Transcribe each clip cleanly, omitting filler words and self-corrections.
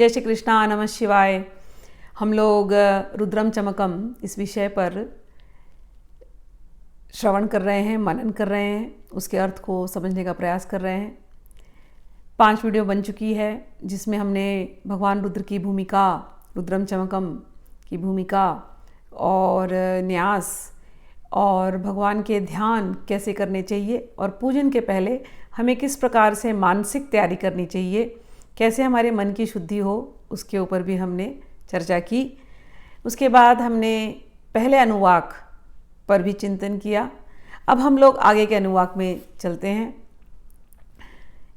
जय श्री कृष्णा, नमः शिवाय। हम लोग रुद्रम चमकम इस विषय पर श्रवण कर रहे हैं, मनन कर रहे हैं, उसके अर्थ को समझने का प्रयास कर रहे हैं। 5 वीडियो बन चुकी है जिसमें हमने भगवान रुद्र की भूमिका, रुद्रम चमकम की भूमिका और न्यास और भगवान के ध्यान कैसे करने चाहिए और पूजन के पहले हमें किस प्रकार से मानसिक तैयारी करनी चाहिए, कैसे हमारे मन की शुद्धि हो, उसके ऊपर भी हमने चर्चा की। उसके बाद हमने पहले अनुवाक पर भी चिंतन किया। अब हम लोग आगे के अनुवाक में चलते हैं।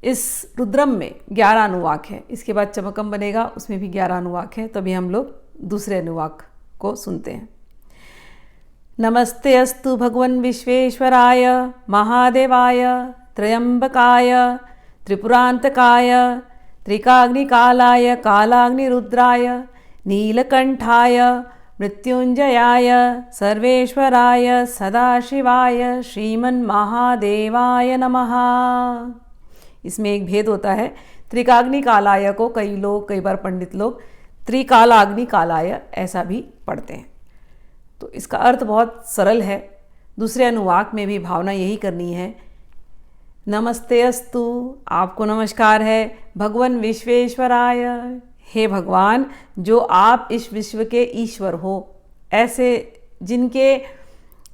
इस रुद्रम में 11 अनुवाक है, इसके बाद चमकम बनेगा, उसमें भी 11 अनुवाक है। तो अभी हम लोग दूसरे अनुवाक को सुनते हैं। नमस्ते अस्तु भगवन् विश्वेश्वराय महादेवाय त्र्यंबकाय त्रिपुरांतकाय त्रिकाग्निकालाय कालाग्निरुद्राय नीलकंठाय मृत्युंजयाय सर्वेश्वराय सदाशिवाय श्रीमन्महादेवाय नमः। इसमें एक भेद होता है। त्रिकाग्निकालाय को कई बार पंडित लोग त्रिकालाग्निकालाय ऐसा भी पढ़ते हैं। तो इसका अर्थ बहुत सरल है। दूसरे अनुवाक में भी भावना यही करनी है। नमस्ते अस्तु, आपको नमस्कार है। भगवान विश्वेश्वराय, हे भगवान जो आप इस विश्व के ईश्वर हो, ऐसे जिनके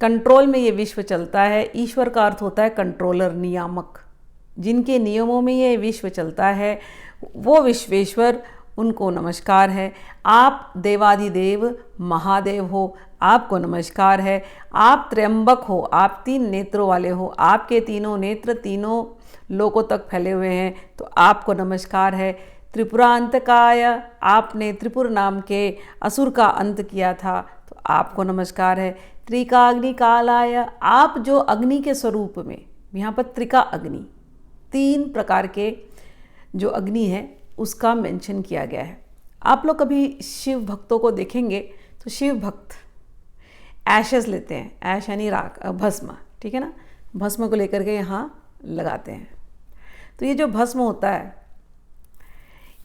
कंट्रोल में ये विश्व चलता है। ईश्वर का अर्थ होता है कंट्रोलर, नियामक। जिनके नियमों में ये विश्व चलता है वो विश्वेश्वर, उनको नमस्कार है। आप देवादिदेव महादेव हो, आपको नमस्कार है। आप त्र्यंबक हो, आप 3 नेत्रों वाले हो, आपके तीनों नेत्र तीनों लोकों तक फैले हुए हैं, तो आपको नमस्कार है। त्रिपुरांतकाय, आपने त्रिपुर नाम के असुर का अंत किया था, तो आपको नमस्कार है। त्रिकाग्निकालाय, आप जो अग्नि के स्वरूप में, यहाँ पर त्रिका अग्नि, 3 प्रकार के जो अग्नि है उसका मेंशन किया गया है। आप लोग कभी शिव भक्तों को देखेंगे तो शिव भक्त ऐशेस लेते हैं, ऐश यानी राख, भस्म, ठीक है ना। भस्म को लेकर के यहाँ लगाते हैं। तो ये जो भस्म होता है,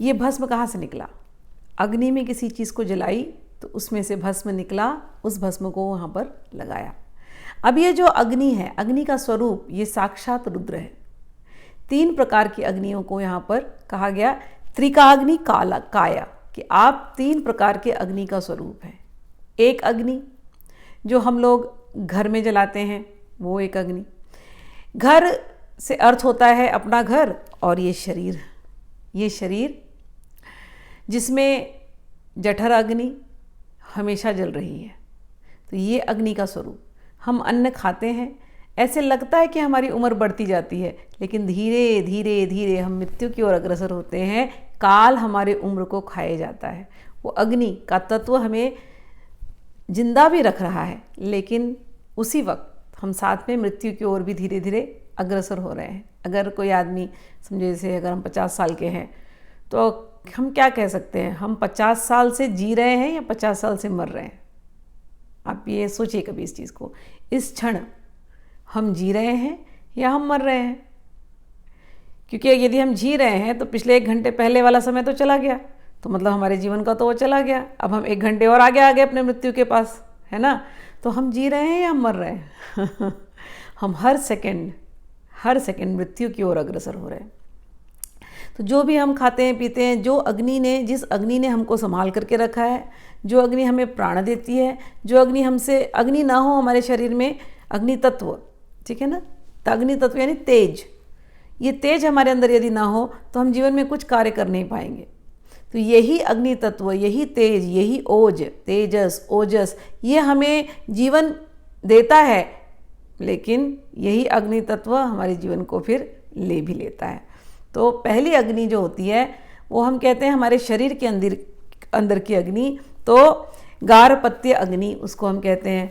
ये भस्म कहाँ से निकला? अग्नि में किसी चीज़ को जलाई तो उसमें से भस्म निकला, उस भस्म को वहाँ पर लगाया। अब ये जो अग्नि है, अग्नि का स्वरूप ये साक्षात रुद्र है। 3 प्रकार की अग्नियों को यहाँ पर कहा गया त्रिकाग्नि काया, कि आप 3 प्रकार के अग्नि का स्वरूप है। एक अग्नि जो हम लोग घर में जलाते हैं, वो एक अग्नि। घर से अर्थ होता है अपना घर, और ये शरीर जिसमें जठर अग्नि हमेशा जल रही है। तो ये अग्नि का स्वरूप। हम अन्न खाते हैं, ऐसे लगता है कि हमारी उम्र बढ़ती जाती है, लेकिन धीरे धीरे धीरे हम मृत्यु की ओर अग्रसर होते हैं। काल हमारे उम्र को खाए जाता है। वो अग्नि का तत्व हमें जिंदा भी रख रहा है, लेकिन उसी वक्त हम साथ में मृत्यु की ओर भी धीरे धीरे अग्रसर हो रहे हैं। अगर कोई आदमी समझे, जैसे अगर हम 50 साल के हैं, तो हम क्या कह सकते हैं, हम 50 साल से जी रहे हैं या 50 साल से मर रहे हैं? आप ये सोचिए कभी इस चीज़ को। इस क्षण हम जी रहे हैं या हम मर रहे हैं? क्योंकि यदि हम जी रहे हैं तो पिछले 1 घंटे पहले वाला समय तो चला गया, तो मतलब हमारे जीवन का तो वो चला गया। अब हम 1 घंटे और आगे आ गए अपने मृत्यु के पास, है ना। तो हम जी रहे हैं या हम मर रहे हैं? हम हर सेकंड मृत्यु की ओर अग्रसर हो रहे हैं। तो जो भी हम खाते हैं पीते हैं, जिस अग्नि ने हमको संभाल करके रखा है, जो अग्नि हमें प्राण देती है, जो अग्नि हमसे, अग्नि ना हो हमारे शरीर में, अग्नि तत्व, ठीक है ना। तो अग्नि तत्व यानी तेज, ये तेज हमारे अंदर यदि ना हो तो हम जीवन में कुछ कार्य कर नहीं पाएंगे। तो यही अग्नि तत्व, यही तेज, यही तेजस, ओजस, ये हमें जीवन देता है, लेकिन यही अग्नि तत्व हमारे जीवन को फिर ले भी लेता है। तो पहली अग्नि जो होती है वो हम कहते हैं हमारे शरीर के अंदर की अग्नि, तो गारपत्य अग्नि उसको हम कहते हैं।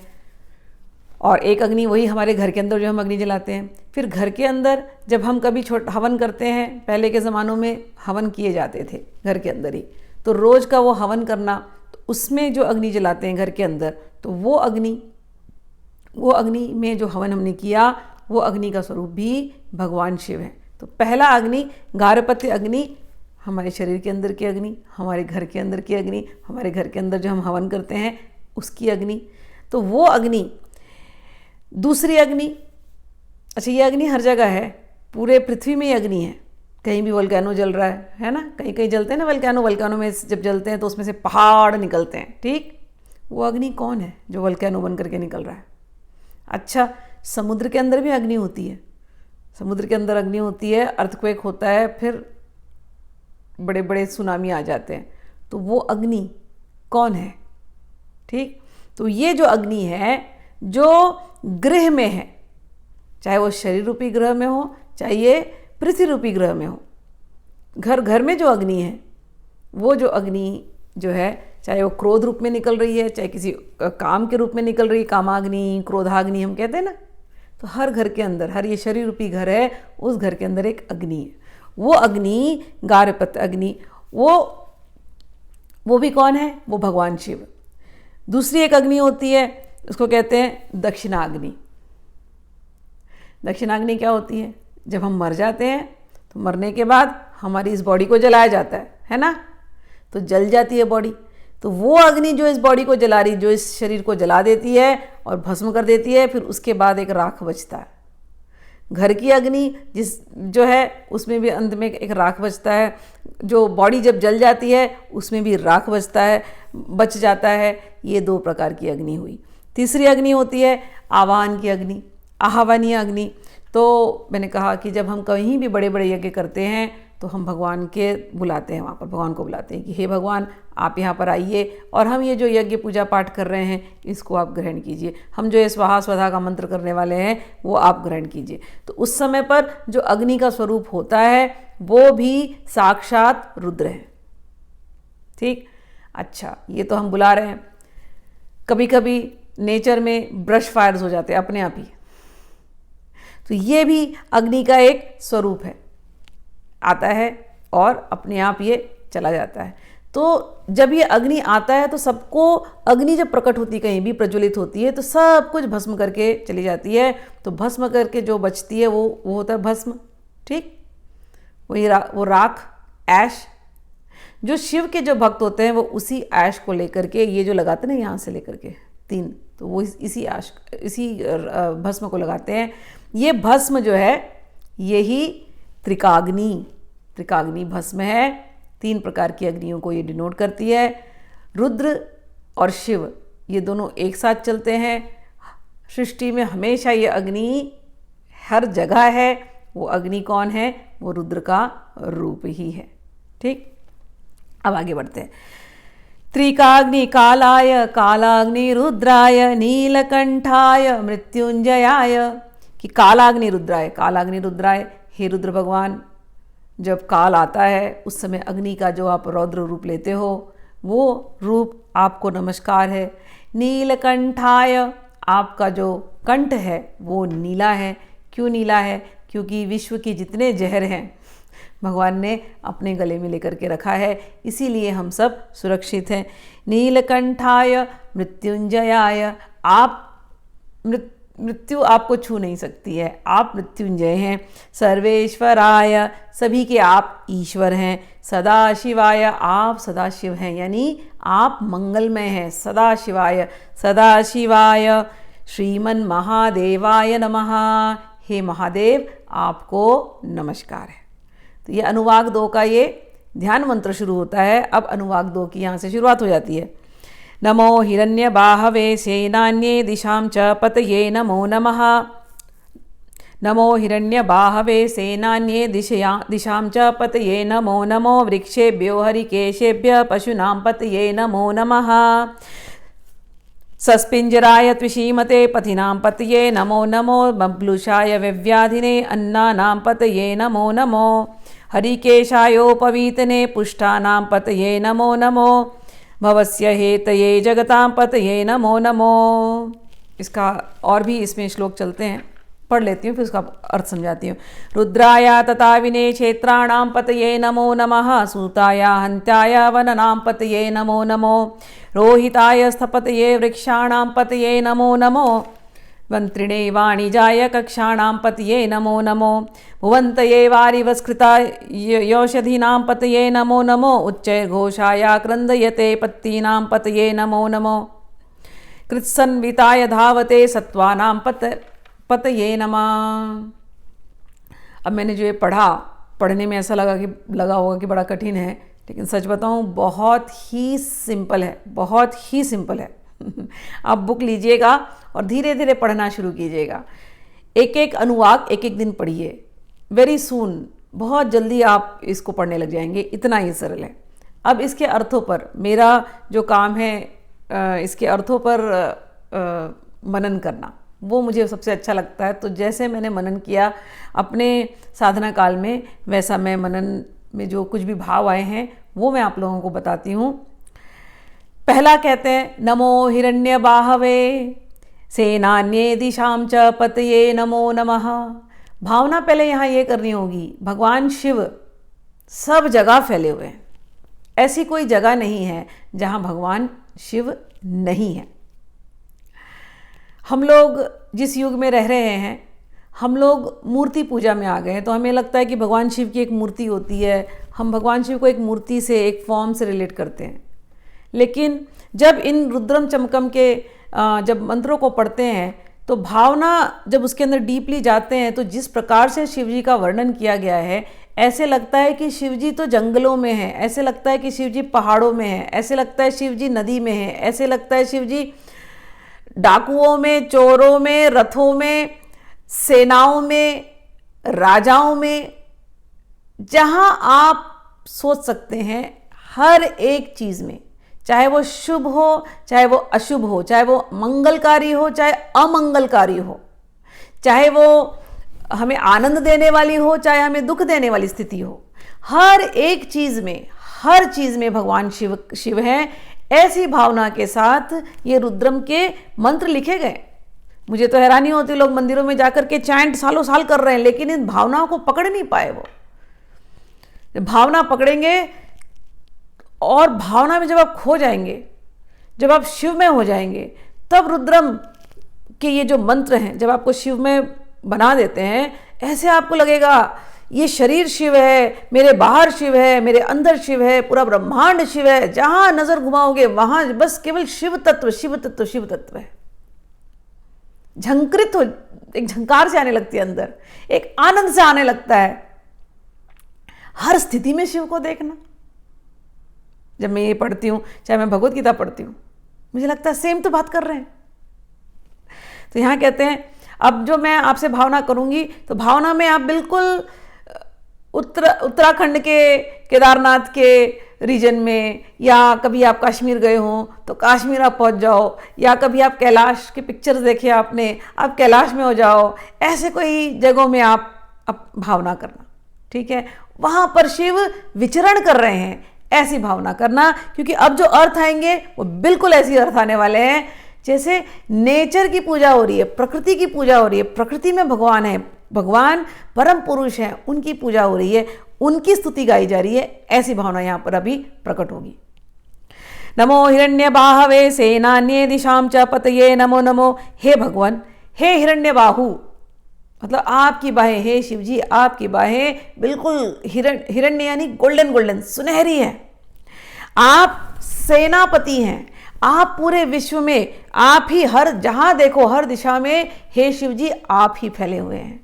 और एक अग्नि वही हमारे घर के अंदर जो हम अग्नि जलाते हैं। फिर घर के अंदर जब हम कभी हवन करते हैं, पहले के ज़मानों में हवन किए जाते थे घर के अंदर ही, तो रोज़ का वो हवन करना, तो उसमें जो अग्नि जलाते हैं घर के अंदर, तो वो अग्नि में जो हवन हमने किया, वो अग्नि का स्वरूप भी भगवान शिव है। तो पहला अग्नि गारपत्य अग्नि हमारे शरीर के अंदर की अग्नि, हमारे घर के अंदर की अग्नि, हमारे घर के अंदर जो हम हवन करते हैं उसकी अग्नि। तो वो अग्नि, दूसरी अग्नि, अच्छा ये अग्नि हर जगह है, पूरे पृथ्वी में ही अग्नि है। कहीं भी वोल्केनो जल रहा है ना, कहीं कहीं जलते हैं ना वोल्केनो, वोल्केनो में जब जलते हैं तो उसमें से पहाड़ निकलते हैं, ठीक। वो अग्नि कौन है जो वोल्केनो बन करके निकल रहा है? अच्छा, समुद्र के अंदर भी अग्नि होती है, समुद्र के अंदर अग्नि होती है, अर्थक्वेक होता है, फिर बड़े बड़े सुनामी आ जाते हैं। तो वो अग्नि कौन है? ठीक। तो ये जो अग्नि है जो ग्रह में है, चाहे वो शरीर रूपी ग्रह में हो, चाहे ये पृथ्वी रूपी ग्रह में हो, घर घर में जो अग्नि है, वो जो अग्नि जो है, चाहे वो क्रोध रूप में निकल रही है, चाहे किसी काम के रूप में निकल रही है, कामाग्नि, क्रोधाग्नि हम कहते हैं ना, तो हर घर के अंदर, हर ये शरीर रूपी घर है, उस घर के अंदर एक अग्नि है। वो अग्नि, गार्हपत्य अग्नि, वो भी कौन है? वो भगवान शिव। दूसरी एक अग्नि होती है, उसको कहते हैं दक्षिणाग्नि। दक्षिणाग्नि क्या होती है? जब हम मर जाते हैं तो मरने के बाद हमारी इस बॉडी को जलाया जाता है ना, तो जल जाती है बॉडी। तो वो अग्नि जो इस बॉडी को जला रही, जो इस शरीर को जला देती है और भस्म कर देती है, फिर उसके बाद एक राख बचता है। घर की अग्नि जो है उसमें भी अंत में एक राख बचता है। जो बॉडी जब जल जाती है उसमें भी राख बच जाता है। ये दो प्रकार की अग्नि हुई। तीसरी अग्नि होती है आवाहन की अग्नि, आह्वानीय अग्नि। तो मैंने कहा कि जब हम कहीं भी बड़े बड़े यज्ञ करते हैं तो हम भगवान के बुलाते हैं, वहाँ पर भगवान को बुलाते हैं कि हे भगवान आप यहाँ पर आइए और हम ये जो यज्ञ पूजा पाठ कर रहे हैं इसको आप ग्रहण कीजिए। हम जो ये स्वाहा स्वधा का मंत्र करने वाले हैं वो आप ग्रहण कीजिए। तो उस समय पर जो अग्नि का स्वरूप होता है वो भी साक्षात रुद्र है। ठीक। अच्छा, ये तो हम बुला रहे हैं। कभी कभी नेचर में ब्रश फायर्स हो जाते हैं अपने आप ही, तो ये भी अग्नि का एक स्वरूप है, आता है और अपने आप ये चला जाता है। तो जब ये अग्नि आता है तो सबको, अग्नि जब प्रकट होती, कहीं भी प्रज्वलित होती है तो सब कुछ भस्म करके चली जाती है। तो भस्म करके जो बचती है वो होता है भस्म। ठीक। वो राख, ऐश। जो शिव के जो भक्त होते हैं वो उसी ऐश को लेकर के, ये जो लगाते हैं ना यहाँ से लेकर के 3, तो वो इसी भस्म को लगाते हैं। ये भस्म जो है यही त्रिकाग्नि भस्म है। 3 प्रकार की अग्नियों को ये डिनोट करती है। रुद्र और शिव ये दोनों एक साथ चलते हैं। सृष्टि में हमेशा ये अग्नि हर जगह है। वो अग्नि कौन है? वो रुद्र का रूप ही है। ठीक। अब आगे बढ़ते हैं। त्रिकाग्नि कालाय, कालाग्नि रुद्राय, नीलकंठाय, मृत्युंजयाय। कि कालाग्नि रुद्राय, कालाग्नि रुद्राय, हे रुद्र भगवान, जब काल आता है उस समय अग्नि का जो आप रौद्र रूप लेते हो वो रूप आपको नमस्कार है। नीलकंठाय, आपका जो कंठ है वो नीला है। क्यों नीला है? क्योंकि विश्व के जितने जहर हैं भगवान ने अपने गले में लेकर के रखा है, इसीलिए हम सब सुरक्षित हैं। नीलकंठाय मृत्युंजयाय, आप मृत्यु आपको छू नहीं सकती है, आप मृत्युंजय हैं। सर्वेश्वराय, सभी के आप ईश्वर हैं। सदाशिवाय, आप सदाशिव हैं, यानी आप मंगलमय हैं। सदाशिवाय, सदाशिवाय श्रीमन महादेवाय नमः। हे महादेव, आपको नमस्कार है। तो ये अनुवाक 2 का ये ध्यान मंत्र शुरू होता है। अब अनुवाक 2 की यहाँ से शुरुआत हो जाती है। नमो हिरण्यबाहवे सेनान्ये दिशां च पतये नमो नमः। नमो हिरण्यबाहवे सेनान्ये दिशां च पतये नमो नमो। वृक्षेभ्यो हरिकेशेभ्यः पशूनां पतये नमो नमः। सस्पिंजराय त्विषीमते पथिनां पतये नमो नमो। बब्लुषाय व्यव्याधिने अन्नानां पतये नमो नमो। हरिकेशायोपवीतने पुष्टानां पतये नमो नमो। भवस्य हेतये जगतां पतये नमो नमो। इसका और भी इसमें श्लोक चलते हैं, पढ़ लेती हूँ फिर उसका अर्थ समझाती हूँ। रुद्राय तताविने क्षेत्राणां पतये नमो नमः। सूताय हन्त्याय वननां पतये नमो नमो। रोहिताय स्थपतये वृक्षाणां पतये नमो नमो। मंत्रिणे वाणिजाय कक्षाणां पतये नमो नमो भुवन्तये वारिवस्कृता योषधीनां पतये नमो नमो उच्चैर्घोषाय क्रन्दयते पत्तीनां पतये नमो नमो कृत्सन्विताय धावते सत्त्वानां पतये नमः। अब मैंने जो ये पढ़ने में ऐसा लगा होगा कि बड़ा कठिन है, लेकिन सच बताऊं बहुत ही सिंपल है, बहुत ही सिंपल है। आप बुक लीजिएगा और धीरे धीरे पढ़ना शुरू कीजिएगा। एक एक अनुवाक एक एक दिन पढ़िए, वेरी सून, बहुत जल्दी आप इसको पढ़ने लग जाएंगे, इतना ही सरल है। अब इसके अर्थों पर मेरा जो काम है, इसके अर्थों पर मनन करना, वो मुझे सबसे अच्छा लगता है। तो जैसे मैंने मनन किया अपने साधना काल में, वैसा मैं मनन में जो कुछ भी भाव आए हैं वो मैं आप लोगों को बताती हूँ। पहला कहते हैं नमो हिरण्य बाहवे सेनान्ये दिशाम च पतये नमो नमः। भावना पहले यहाँ ये करनी होगी, भगवान शिव सब जगह फैले हुए हैं, ऐसी कोई जगह नहीं है जहाँ भगवान शिव नहीं है। हम लोग जिस युग में रह रहे हैं, हम लोग मूर्ति पूजा में आ गए हैं, तो हमें लगता है कि भगवान शिव की एक मूर्ति होती है, हम भगवान शिव को एक मूर्ति से, एक फॉर्म से रिलेट करते हैं। लेकिन जब इन रुद्रम चमकम के जब मंत्रों को पढ़ते हैं तो भावना जब उसके अंदर डीपली जाते हैं, तो जिस प्रकार से शिव जी का वर्णन किया गया है, ऐसे लगता है कि शिव जी तो जंगलों में हैं, ऐसे लगता है कि शिव जी पहाड़ों में हैं, ऐसे लगता है शिव जी नदी में हैं, ऐसे लगता है शिव जी डाकुओं में, चोरों में, रथों में, सेनाओं में, राजाओं में, जहां आप सोच सकते हैं हर एक चीज में, चाहे वो शुभ हो चाहे वो अशुभ हो, चाहे वो मंगलकारी हो चाहे अमंगलकारी हो, चाहे वो हमें आनंद देने वाली हो चाहे हमें दुख देने वाली स्थिति हो, हर एक चीज में, हर चीज में भगवान शिव हैं। ऐसी भावना के साथ ये रुद्रम के मंत्र लिखे गए। मुझे तो हैरानी होती है, लोग मंदिरों में जाकर के चैंट सालों साल कर रहे हैं, लेकिन इन भावनाओं को पकड़ नहीं पाए। वो भावना पकड़ेंगे और भावना में जब आप खो जाएंगे, जब आप शिव में हो जाएंगे, तब रुद्रम के ये जो मंत्र हैं जब आपको शिव में बना देते हैं, ऐसे आपको लगेगा ये शरीर शिव है, मेरे बाहर शिव है, मेरे अंदर शिव है, पूरा ब्रह्मांड शिव है, जहां नजर घुमाओगे वहां बस केवल शिव तत्व, शिव तत्व, शिव तत्व है। झंकृत हो, एक झंकार से आने लगती है अंदर, एक आनंद से आने लगता है हर स्थिति में शिव को देखना। जब मैं ये पढ़ती हूँ, चाहे मैं भगवत गीता पढ़ती हूँ, मुझे लगता है सेम तो बात कर रहे हैं। तो यहाँ कहते हैं अब जो मैं आपसे भावना करूंगी, तो भावना में आप बिल्कुल उत्तराखंड के केदारनाथ के रीजन में, या कभी आप कश्मीर गए हो तो कश्मीर आप पहुंच जाओ, या कभी आप कैलाश के पिक्चर्स देखे आपने, आप कैलाश में हो जाओ, ऐसे कोई जगहों में आप भावना करना, ठीक है। वहां पर शिव विचरण कर रहे हैं, ऐसी भावना करना, क्योंकि अब जो अर्थ आएंगे वो बिल्कुल ऐसी अर्थ आने वाले हैं जैसे नेचर की पूजा हो रही है, प्रकृति की पूजा हो रही है, प्रकृति में भगवान है, भगवान परम पुरुष हैं, उनकी पूजा हो रही है, उनकी स्तुति गाई जा रही है। ऐसी भावना यहां पर अभी प्रकट होगी। नमो हिरण्य बाहवे सेनान्ये दिशाम च पतये नमो नमो। हे भगवान, हे हिरण्य बाहु, मतलब आपकी बाहें, हे शिव जी आपकी बाहें बिल्कुल हिरण्य यानी गोल्डन गोल्डन सुनहरी है। आप सेनापति हैं, आप पूरे विश्व में, आप ही हर जहां देखो हर दिशा में हे शिव जी आप ही फैले हुए हैं।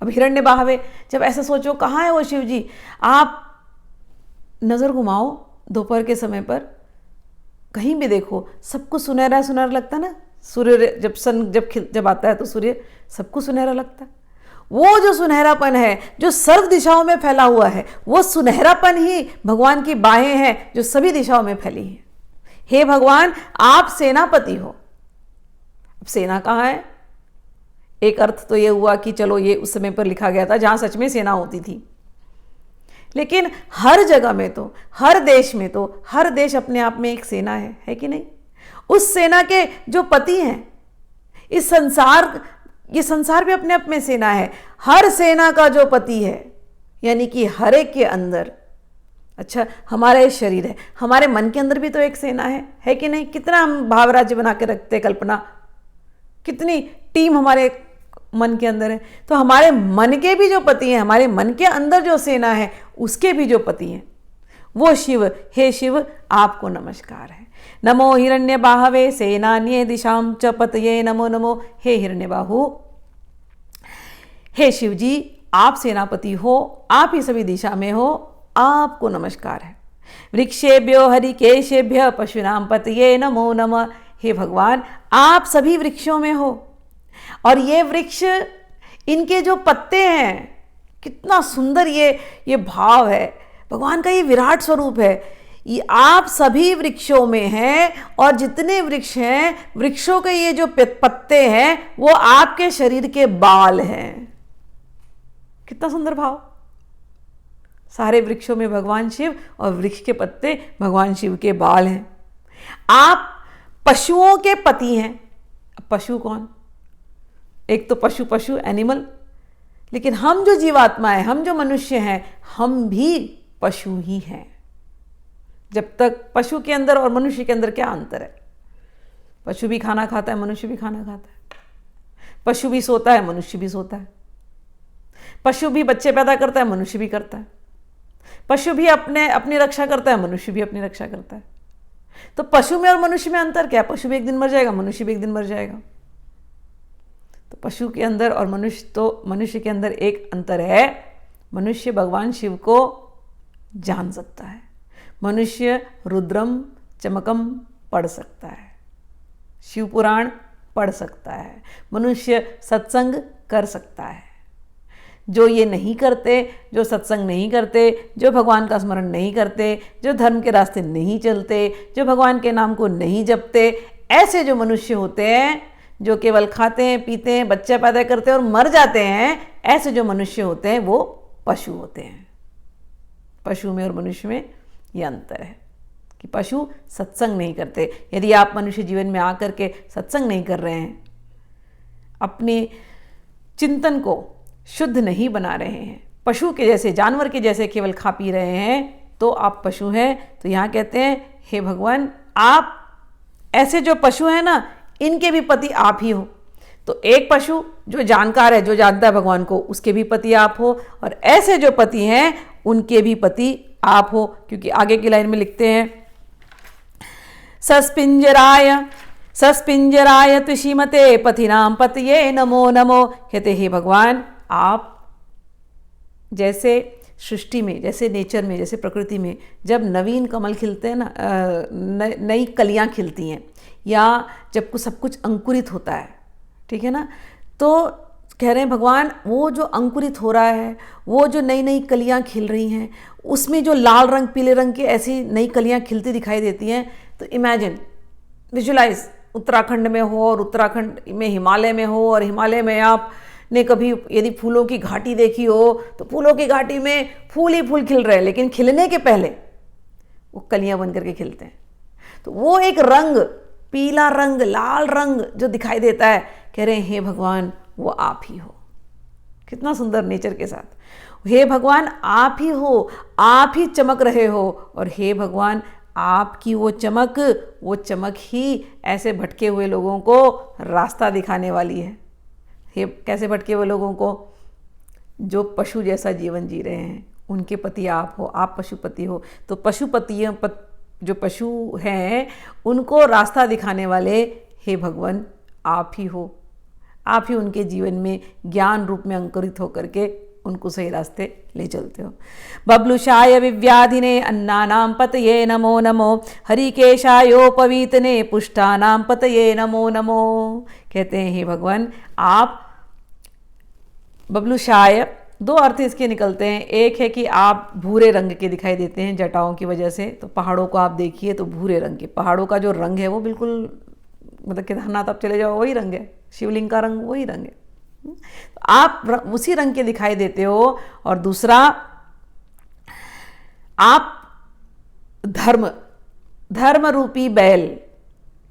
अब हिरण्य बाहवे, जब ऐसा सोचो कहाँ है वो शिव जी, आप नजर घुमाओ दोपहर के समय पर, कहीं भी देखो सबको सुनहरा सुनहरा लगता ना। सूर्य जब आता है तो सूर्य सबको सुनहरा लगता है। वो जो सुनहरापन है जो सर्व दिशाओं में फैला हुआ है, वो सुनहरापन ही भगवान की बाहें हैं जो सभी दिशाओं में फैली हैं। हे भगवान, आप सेनापति हो। अब सेना कहाँ है? एक अर्थ तो ये हुआ कि चलो ये उस समय पर लिखा गया था जहां सच में सेना होती थी, लेकिन हर जगह में तो, हर देश में तो, हर देश अपने आप में एक सेना है कि नहीं? उस सेना के जो पति हैं, इस संसार, ये संसार भी अपने आप में सेना है। हर सेना का जो पति है, यानी कि हर एक के अंदर, अच्छा हमारा ये शरीर है, हमारे मन के अंदर भी तो एक सेना है कि नहीं? कितना हम भाव राज्य बना के रखते, कल्पना कितनी टीम हमारे मन के अंदर है। तो हमारे मन के भी जो पति हैं, हमारे मन के अंदर जो सेना है उसके भी जो पति हैं वो शिव। हे शिव आपको नमस्कार है। नमो हिरण्य बाहवे सेनान्ये दिशाम च पतये नमो नमो। हे हिरण्य बाहु, हे शिव जी आप सेनापति हो, आप ही सभी दिशा में हो, आपको नमस्कार है। वृक्षेभ्यो हरिकेशेभ्य पशुनाम पतये नमो नमः। हे भगवान आप सभी वृक्षों में हो और ये वृक्ष, इनके जो पत्ते हैं, कितना सुंदर ये भाव है भगवान का, ये विराट स्वरूप है। ये आप सभी वृक्षों में हैं और जितने वृक्ष हैं, वृक्षों के ये जो पत्ते हैं वो आपके शरीर के बाल हैं। कितना सुंदर भाव। सारे वृक्षों में भगवान शिव और वृक्ष के पत्ते भगवान शिव के बाल हैं। आप पशुओं के पति हैं। पशु कौन? एक तो पशु एनिमल, लेकिन हम जो जीवात्मा है, हम जो मनुष्य हैं, हम भी पशु ही हैं। जब तक पशु के अंदर और मनुष्य के अंदर क्या अंतर है? पशु भी खाना खाता है, मनुष्य भी खाना खाता है। पशु भी सोता है, मनुष्य भी सोता है। पशु भी बच्चे पैदा करता है, मनुष्य भी करता है। पशु भी अपनी रक्षा करता है, मनुष्य भी अपनी रक्षा करता है। तो पशु में और मनुष्य में अंतर क्या? पशु भी एक दिन मर जाएगा, मनुष्य भी एक दिन मर जाएगा। तो पशु के अंदर और मनुष्य के अंदर एक अंतर है। मनुष्य भगवान शिव को जान सकता है। मनुष्य रुद्रम चमकम पढ़ सकता है, शिव पुराण पढ़ सकता है, मनुष्य सत्संग कर सकता है। जो ये नहीं करते, जो सत्संग नहीं करते, जो भगवान का स्मरण नहीं करते, जो धर्म के रास्ते नहीं चलते, जो भगवान के नाम को नहीं जपते, ऐसे जो मनुष्य होते हैं, जो केवल खाते हैं, पीते हैं, बच्चे पैदा करते हैं और मर जाते हैं, ऐसे जो मनुष्य होते हैं वो पशु होते हैं। पशु में और मनुष्य में ये अंतर है कि पशु सत्संग नहीं करते। यदि आप मनुष्य जीवन में आकर के सत्संग नहीं कर रहे हैं, अपने चिंतन को शुद्ध नहीं बना रहे हैं, पशु के जैसे, जानवर के जैसे केवल खा पी रहे हैं, तो आप पशु हैं। तो यहाँ कहते हैं हे भगवान आप ऐसे जो पशु हैं ना, इनके भी पति आप ही हो। तो एक पशु जो जानकार है, जो जानता है भगवान को, उसके भी पति आप हो, और ऐसे जो पति हैं उनके भी पति आप हो। क्योंकि आगे की लाइन में लिखते हैं सस्पिंजराय तुषिमते पथिनाम पतये नमो नमो। कहते हे भगवान आप जैसे सृष्टि में, जैसे नेचर में, जैसे प्रकृति में जब नवीन कमल खिलते हैं ना, नई कलियां खिलती हैं, या जब सब कुछ अंकुरित होता है, ठीक है ना, तो कह रहे हैं भगवान वो जो अंकुरित हो रहा है, वो जो नई नई कलियां खिल रही हैं, उसमें जो लाल रंग पीले रंग की ऐसी नई कलियां खिलती दिखाई देती हैं। तो इमेजिन, विजुलाइज, उत्तराखंड में हो और उत्तराखंड में हिमालय में हो, और हिमालय में आप ने कभी यदि फूलों की घाटी देखी हो, तो फूलों की घाटी में फूल ही फूल खिल रहे हैं, लेकिन खिलने के पहले वो कलियां बन करके खिलते हैं। तो वो एक रंग, पीला रंग, लाल रंग जो दिखाई देता है, कह रहे हैं हे भगवान वो आप ही हो। कितना सुंदर नेचर के साथ, हे भगवान आप ही हो, आप ही चमक रहे हो, और हे भगवान आपकी वो चमक ही ऐसे भटके हुए लोगों को रास्ता दिखाने वाली है। हे कैसे भटके हुए लोगों को? जो पशु जैसा जीवन जी रहे हैं, उनके पति आप हो, आप पशुपति हो। तो जो पशु हैं उनको रास्ता दिखाने वाले हे भगवान आप ही हो। आप ही उनके जीवन में ज्ञान रूप में अंकुरित होकर के उनको सही रास्ते ले चलते हो। बबलुषाय विव्याधिने अन्नानां पतये नमो नमो। हरिकेशायोपवीतने पुष्टानां पतये नमो नमो। कहते हैं हे भगवान आप बबलुषाय, दो अर्थ इसके निकलते हैं। एक है कि आप भूरे रंग के दिखाई देते हैं जटाओं की वजह से। तो पहाड़ों को आप देखिए तो भूरे रंग के, पहाड़ों का जो रंग है वो बिल्कुल, मतलब केदारनाथ आप चले जाओ वही रंग है, शिवलिंग का रंग वही रंग है। तो आप उसी रंग के दिखाई देते हो। और दूसरा, आप धर्म रूपी बैल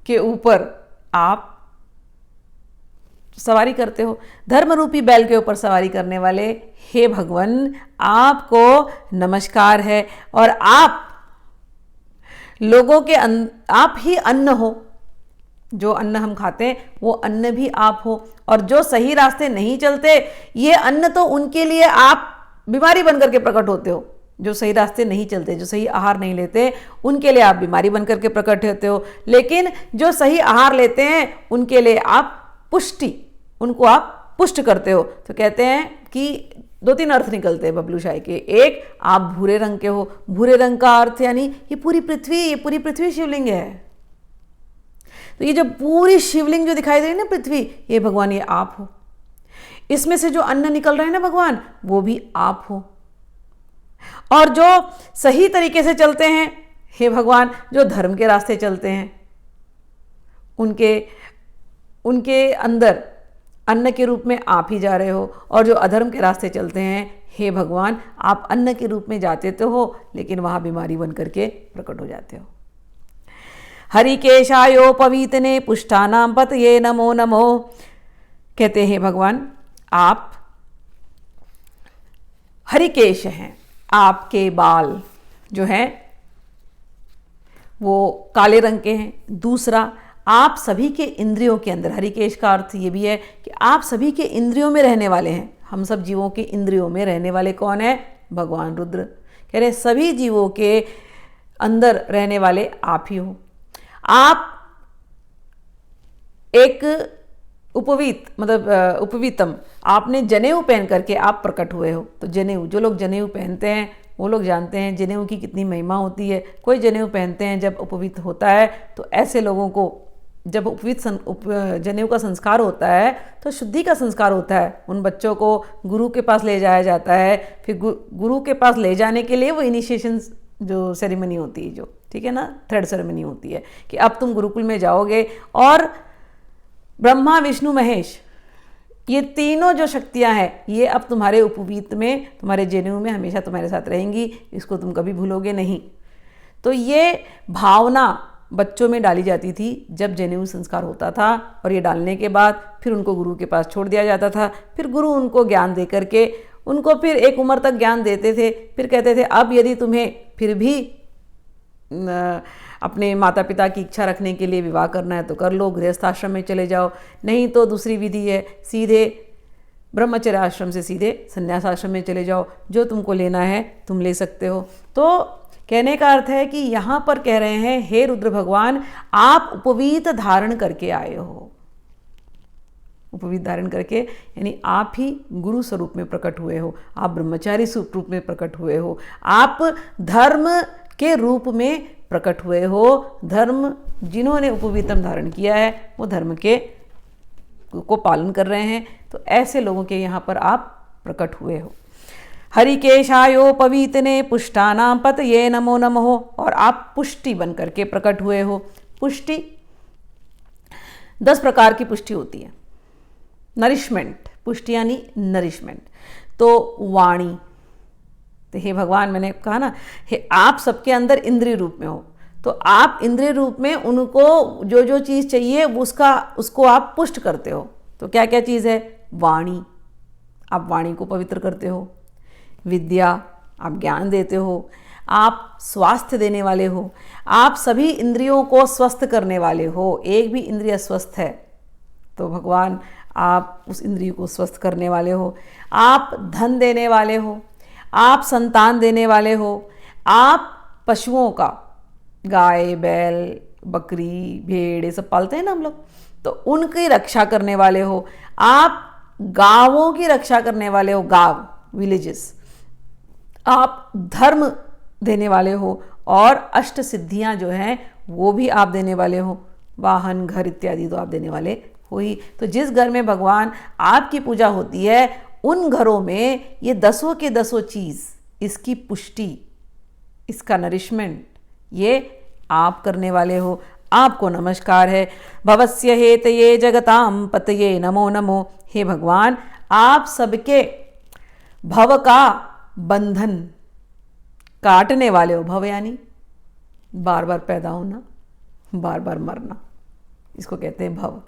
के ऊपर आप सवारी करते हो। धर्म रूपी बैल के ऊपर सवारी करने वाले हे भगवान आपको नमस्कार है। और आप लोगों के आप ही अन्न हो। जो अन्न हम खाते हैं वो अन्न भी आप हो, और जो सही रास्ते नहीं चलते ये अन्न तो उनके लिए आप बीमारी बनकर के प्रकट होते हो। जो सही रास्ते नहीं चलते, जो सही आहार नहीं लेते, उनके लिए आप बीमारी बनकर के प्रकट होते हो। लेकिन जो सही आहार लेते हैं उनके लिए आप पुष्टि, उनको आप पुष्ट करते हो। तो कहते हैं कि 2-3 अर्थ निकलते हैं बबलू शाही के। एक, आप भूरे रंग के हो। भूरे रंग का अर्थ यानी ये पूरी पृथ्वी शिवलिंग है। तो ये जो पूरी शिवलिंग जो दिखाई दे रही है ना पृथ्वी, ये भगवान ये आप हो। इसमें से जो अन्न निकल रहे हैं ना भगवान, वो भी आप हो। और जो सही तरीके से चलते हैं हे भगवान, जो धर्म के रास्ते चलते हैं, उनके अंदर अन्न के रूप में आप ही जा रहे हो। और जो अधर्म के रास्ते चलते हैं हे भगवान, आप अन्न के रूप में जाते तो हो, लेकिन वहां बीमारी बन करके प्रकट हो जाते हो। हरिकेशायोपवीतने पुष्टानाम पतये नमो नमो। कहते हैं भगवान आप हरिकेश हैं, आपके बाल जो हैं वो काले रंग के हैं। दूसरा, आप सभी के इंद्रियों के अंदर, हरिकेश का अर्थ ये भी है कि आप सभी के इंद्रियों में रहने वाले हैं। हम सब जीवों के इंद्रियों में रहने वाले कौन है? भगवान रुद्र। कह रहे सभी जीवों के अंदर रहने वाले आप ही हो। आप एक उपवीत मतलब उपवीतम, आपने जनेऊ पहन करके आप प्रकट हुए हो। तो जनेऊ, जो लोग जनेऊ पहनते हैं वो लोग जानते हैं जनेऊ की कितनी महिमा होती है। कोई जनेऊ पहनते हैं जब उपवीत होता है, तो ऐसे लोगों को जब जनेऊ का संस्कार होता है तो शुद्धि का संस्कार होता है। उन बच्चों को गुरु के पास ले जाया जाता है। फिर गुरु के पास ले जाने के लिए वो इनिशिएशन जो सेरेमनी होती है, जो ठीक है ना, थ्रेड सेरेमनी होती है कि अब तुम गुरुकुल में जाओगे और ब्रह्मा विष्णु महेश ये तीनों जो शक्तियां हैं ये अब तुम्हारे उपवीत में, तुम्हारे जनेऊ में हमेशा तुम्हारे साथ रहेंगी। इसको तुम कभी भूलोगे नहीं। तो ये भावना बच्चों में डाली जाती थी जब जनेऊ संस्कार होता था, और ये डालने के बाद फिर उनको गुरु के पास छोड़ दिया जाता था। फिर गुरु उनको ज्ञान दे करके उनको फिर एक उम्र तक ज्ञान देते थे। फिर कहते थे अब यदि तुम्हें फिर भी अपने माता पिता की इच्छा रखने के लिए विवाह करना है तो कर लो, गृहस्थ आश्रम में चले जाओ। नहीं तो दूसरी विधि है, सीधे ब्रह्मचर्य आश्रम से सीधे संन्यास आश्रम में चले जाओ। जो तुमको लेना है तुम ले सकते हो। तो कहने का अर्थ है कि यहाँ पर कह रहे हैं हे रुद्र भगवान, आप उपवीत धारण करके आए हो। उपवीत धारण करके यानी आप ही गुरु स्वरूप में प्रकट हुए हो, आप ब्रह्मचारी रूप में प्रकट हुए हो, आप धर्म के रूप में प्रकट हुए हो। धर्म जिन्होंने उपवीतम धारण किया है वो धर्म के को पालन कर रहे हैं। तो ऐसे लोगों के यहाँ पर आप प्रकट हुए हो। हरिकेशायोपवीतने पुष्टानाम पतये नमो नमो। और आप पुष्टि बन करके प्रकट हुए हो। पुष्टि 10 प्रकार की पुष्टि होती है। नरिशमेंट, पुष्टि यानी नरिशमेंट। तो वाणी, तो हे भगवान मैंने कहा ना, हे आप सबके अंदर इंद्रिय रूप में हो। तो आप इंद्रिय रूप में उनको जो जो चीज़ चाहिए उसको आप पुष्ट करते हो। तो क्या क्या चीज़ है? वाणी, आप वाणी को पवित्र करते हो। विद्या, आप ज्ञान देते हो। आप स्वास्थ्य देने वाले हो। आप सभी इंद्रियों को स्वस्थ करने वाले हो। एक भी इंद्रिय स्वस्थ है तो भगवान आप उस इंद्रिय को स्वस्थ करने वाले हो। आप धन देने वाले हो। आप संतान देने वाले हो। आप पशुओं का, गाय बैल बकरी भेड़ ये सब पालते हैं ना हम लोग, तो उनकी रक्षा करने वाले हो। आप गांवों की रक्षा करने वाले हो, गांव विलेजेस। आप धर्म देने वाले हो और अष्ट सिद्धियां जो हैं वो भी आप देने वाले हो। वाहन घर इत्यादि तो आप देने वाले हो ही। तो जिस घर में भगवान आपकी पूजा होती है उन घरों में ये 10 के 10 चीज़, इसकी पुष्टि, इसका नरिशमेंट ये आप करने वाले हो। आपको नमस्कार है। भवस्य हेतये जगताम पतये नमो नमो। हे भगवान, आप सबके भव का बंधन काटने वाले हो। भव यानी बार बार पैदा होना, बार बार मरना, इसको कहते हैं भव।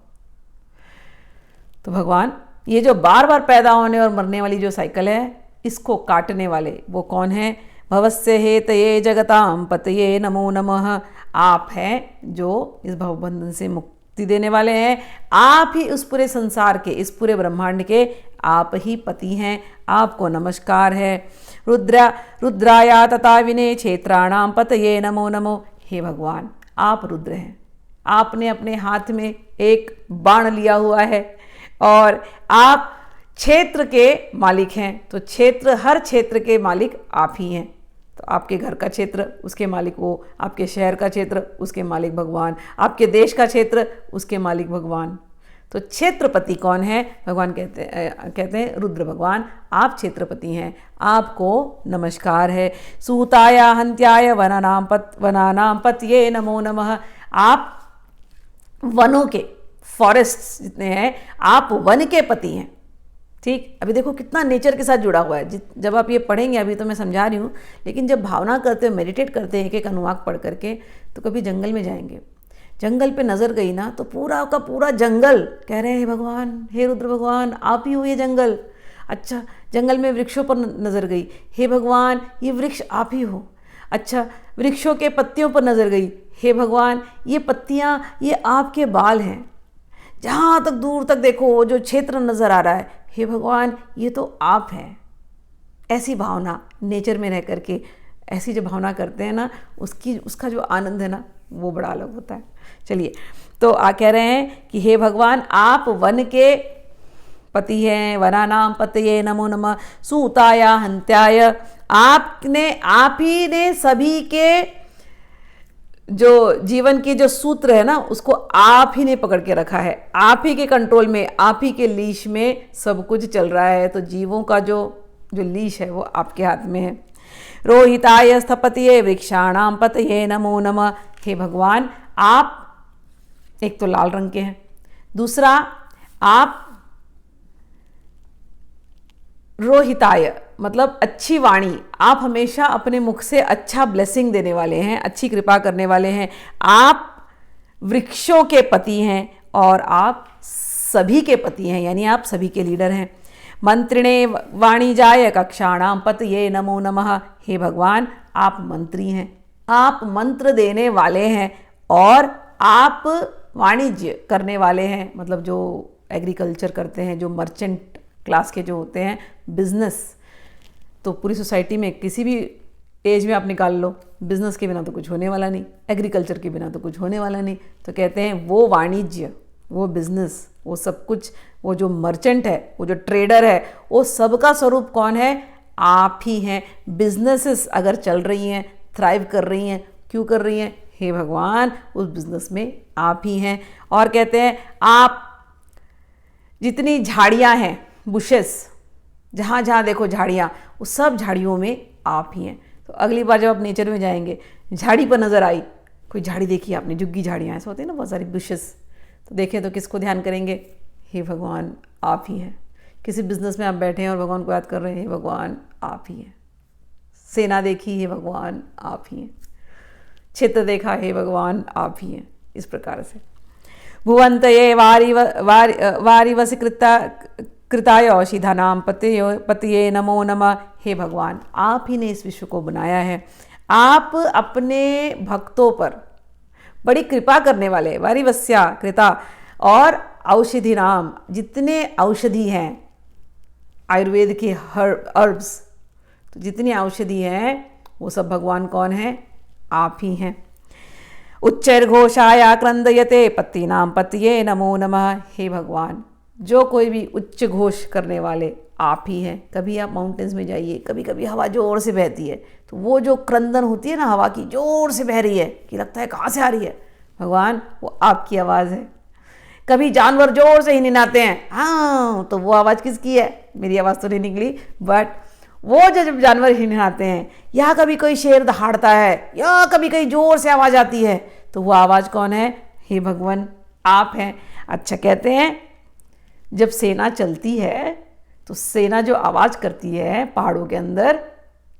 तो भगवान ये जो बार बार पैदा होने और मरने वाली जो साइकिल है इसको काटने वाले वो कौन है? भवस्य हेतये जगताम पतये नमो नमः। आप हैं जो इस भवबंधन से मुक्ति देने वाले हैं। आप ही उस पूरे संसार के, इस पूरे ब्रह्मांड के आप ही पति हैं। आपको नमस्कार है। रुद्राया तथा विने क्षेत्राणाम पतये नमो नमो। हे भगवान, आप रुद्र हैं। आपने अपने हाथ में एक बाण लिया हुआ है और आप क्षेत्र के मालिक हैं। तो क्षेत्र, हर क्षेत्र के मालिक आप ही हैं। तो आपके घर का क्षेत्र, उसके मालिक वो, आपके शहर का क्षेत्र, उसके मालिक भगवान, आपके देश का क्षेत्र, उसके मालिक भगवान। तो क्षेत्रपति कौन है? भगवान कहते हैं रुद्र भगवान, आप क्षेत्रपति हैं। आपको नमस्कार है। सूताया हंत्याय वनानाम पतये नमो नमः। आप वनों के, फॉरेस्ट्स जितने हैं, आप वन के पति हैं। ठीक, अभी देखो कितना नेचर के साथ जुड़ा हुआ है। जब आप ये पढ़ेंगे, अभी तो मैं समझा रही हूँ, लेकिन जब भावना करते हो, मेडिटेट करते हैं एक एक अनुवाक पढ़ करके, तो कभी जंगल में जाएंगे, जंगल पे नज़र गई ना, तो पूरा का पूरा जंगल कह रहे हैं हे भगवान, हे रुद्र भगवान, आप ही हो ये जंगल। अच्छा, जंगल में वृक्षों पर नज़र गई, हे भगवान ये वृक्ष आप ही हो। अच्छा, वृक्षों के पत्तियों पर नज़र गई, हे भगवान ये पत्तियाँ, ये आपके बाल हैं। जहाँ तक दूर तक देखो जो क्षेत्र नज़र आ रहा है, हे भगवान ये तो आप हैं। ऐसी भावना नेचर में रह करके, ऐसी जो भावना करते हैं ना, उसका जो आनंद है ना, वो बड़ा अलग होता है। चलिए, तो कह रहे हैं कि हे भगवान, आप वन के पति हैं। वनानाम पतये नमो नमः। सूताया हंत्याय, आप ही ने सभी के जो जीवन के जो सूत्र है ना, उसको आप ही ने पकड़ के रखा है। आप ही के कंट्रोल में, आप ही के लीश में सब कुछ चल रहा है। तो जीवों का जो लीश है वो आपके हाथ में है। रोहिताय स्थपतये वृक्षाणाम पतये नमो नमः। हे भगवान, आप एक तो लाल रंग के हैं, दूसरा आप रोहिताय मतलब अच्छी वाणी, आप हमेशा अपने मुख से अच्छा ब्लेसिंग देने वाले हैं, अच्छी कृपा करने वाले हैं। आप वृक्षों के पति हैं और आप सभी के पति हैं, यानी आप सभी के लीडर हैं। मंत्रिणे वाणिजाय कक्षाणाम पतये नमो नमः। हे भगवान, आप मंत्री हैं, आप मंत्र देने वाले हैं और आप वाणिज्य करने वाले हैं, मतलब जो एग्रीकल्चर करते हैं, जो मर्चेंट क्लास के जो होते हैं, बिजनेस। तो पूरी सोसाइटी में किसी भी एज में आप निकाल लो, बिजनेस के बिना तो कुछ होने वाला नहीं, एग्रीकल्चर के बिना तो कुछ होने वाला नहीं। तो कहते हैं वो वाणिज्य, वो बिजनेस, वो सब कुछ, वो जो मर्चेंट है, वो जो ट्रेडर है, वो सबका स्वरूप कौन है? आप ही हैं। बिजनेसेस अगर चल रही हैं, थ्राइव कर रही हैं, क्यों कर रही हैं? हे भगवान, उस बिजनेस में आप ही हैं। और कहते हैं आप जितनी झाड़ियाँ हैं, बुशेस, जहाँ जहाँ देखो झाड़ियाँ, उस सब झाड़ियों में आप ही हैं। तो अगली बार जब आप नेचर में जाएंगे, झाड़ी पर नज़र आई, कोई झाड़ी देखी आपने, जुग्गी झाड़ियाँ ऐसा होती है ना, बहुत सारी बुशेस, तो देखें तो किसको ध्यान करेंगे? हे भगवान, आप ही हैं। किसी बिजनेस में आप बैठे हैं और भगवान को याद कर रहे हैं, हे भगवान आप ही हैं। सेना देखी, हे भगवान आप ही हैं। क्षेत्र देखा, हे भगवान आप ही हैं। इस प्रकार से भुवंतये वारिवस कृताय औषधानाम पतये नमो नमः। हे भगवान, आप ही ने इस विश्व को बनाया है। आप अपने भक्तों पर बड़ी कृपा करने वाले, वारिवस्या कृता, और औषधि नाम, जितने औषधि हैं आयुर्वेद के हर्ब्स, तो जितनी औषधि हैं वो सब भगवान कौन है? आप ही हैं। उच्चैर्घोषाया क्रंदयते पत्तीनाम पतये नमो नमः। हे भगवान, जो कोई भी उच्च घोष करने वाले आप ही हैं। कभी आप माउंटेन्स में जाइए, कभी कभी हवा जोर से बहती है, तो वो जो क्रंदन होती है ना, हवा की जोर से बह रही है कि लगता है कहाँ से आ रही है, भगवान वो आपकी आवाज़ है। कभी जानवर जोर से ही निनाते हैं, हाँ, तो वो आवाज़ किसकी है? मेरी आवाज़ तो नहीं निकली, बट वो जब जानवर ही निनाते हैं, या कभी कोई शेर दहाड़ता है, या कभी कहीं जोर से आवाज़ आती है, तो वो आवाज़ कौन है? हे भगवान, आप हैं। अच्छा, कहते हैं जब सेना चलती है, तो सेना जो आवाज़ करती है पहाड़ों के अंदर,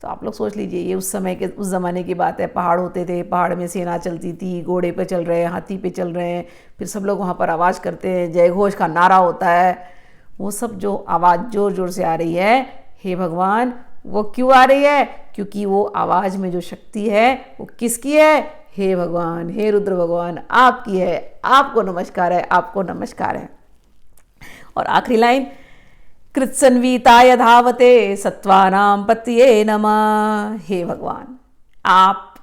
तो आप लोग सोच लीजिए, ये उस समय के, उस ज़माने की बात है। पहाड़ होते थे, पहाड़ में सेना चलती थी, घोड़े पे चल रहे हैं, हाथी पे चल रहे हैं, फिर सब लोग वहाँ पर आवाज़ करते हैं, जय घोष का नारा होता है। वो सब जो आवाज़ ज़ोर ज़ोर से आ रही है, हे भगवान, वो क्यों आ रही है? क्योंकि वो आवाज़ में जो शक्ति है वो किसकी है? हे भगवान, हे रुद्र भगवान, आपकी है, आपको नमस्कार है, आपको नमस्कार है। और आखिरी लाइन, कृत्सन्वीताय धावते सत्वानां पतये नमः। हे भगवान, आप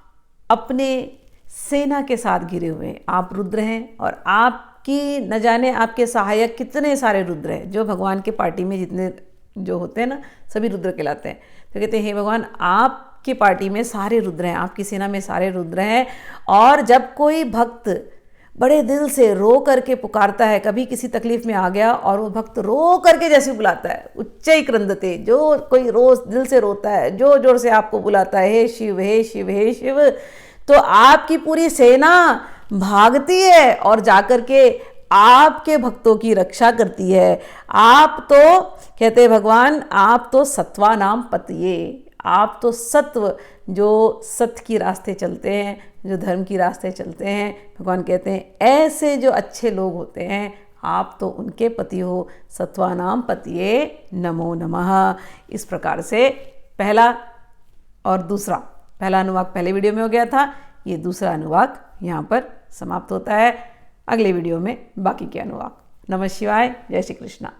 अपने सेना के साथ घिरे हुए हैं, आप रुद्र हैं और आपकी न जाने आपके सहायक कितने सारे रुद्र हैं। जो भगवान के पार्टी में जितने जो होते हैं ना, सभी रुद्र कहलाते हैं। तो कहते हैं हे भगवान, आपकी पार्टी में सारे रुद्र हैं, आपकी सेना में सारे रुद्र हैं। और जब कोई भक्त बड़े दिल से रो करके पुकारता है, कभी किसी तकलीफ में आ गया और वो भक्त रो करके जैसे बुलाता है, उच्चई क्रंदते, जो कोई रोज दिल से रोता है, जो जोर से आपको बुलाता है, हे शिव, हे शिव, हे शिव, तो आपकी पूरी सेना भागती है और जाकर के आपके भक्तों की रक्षा करती है। आप तो कहते हैं भगवान, आप तो सत्वा नाम पतिये, आप तो सत्व, जो सत्य की रास्ते चलते हैं, जो धर्म की रास्ते चलते हैं, भगवान कहते हैं ऐसे जो अच्छे लोग होते हैं, आप तो उनके पति हो। सत्वानाम पतिये नमो नमः। इस प्रकार से पहला और दूसरा, पहला अनुवाक पहले वीडियो में हो गया था, ये दूसरा अनुवाक यहाँ पर समाप्त होता है। अगले वीडियो में बाकी के अनुवाक। नमः शिवाय, जय श्री कृष्णा।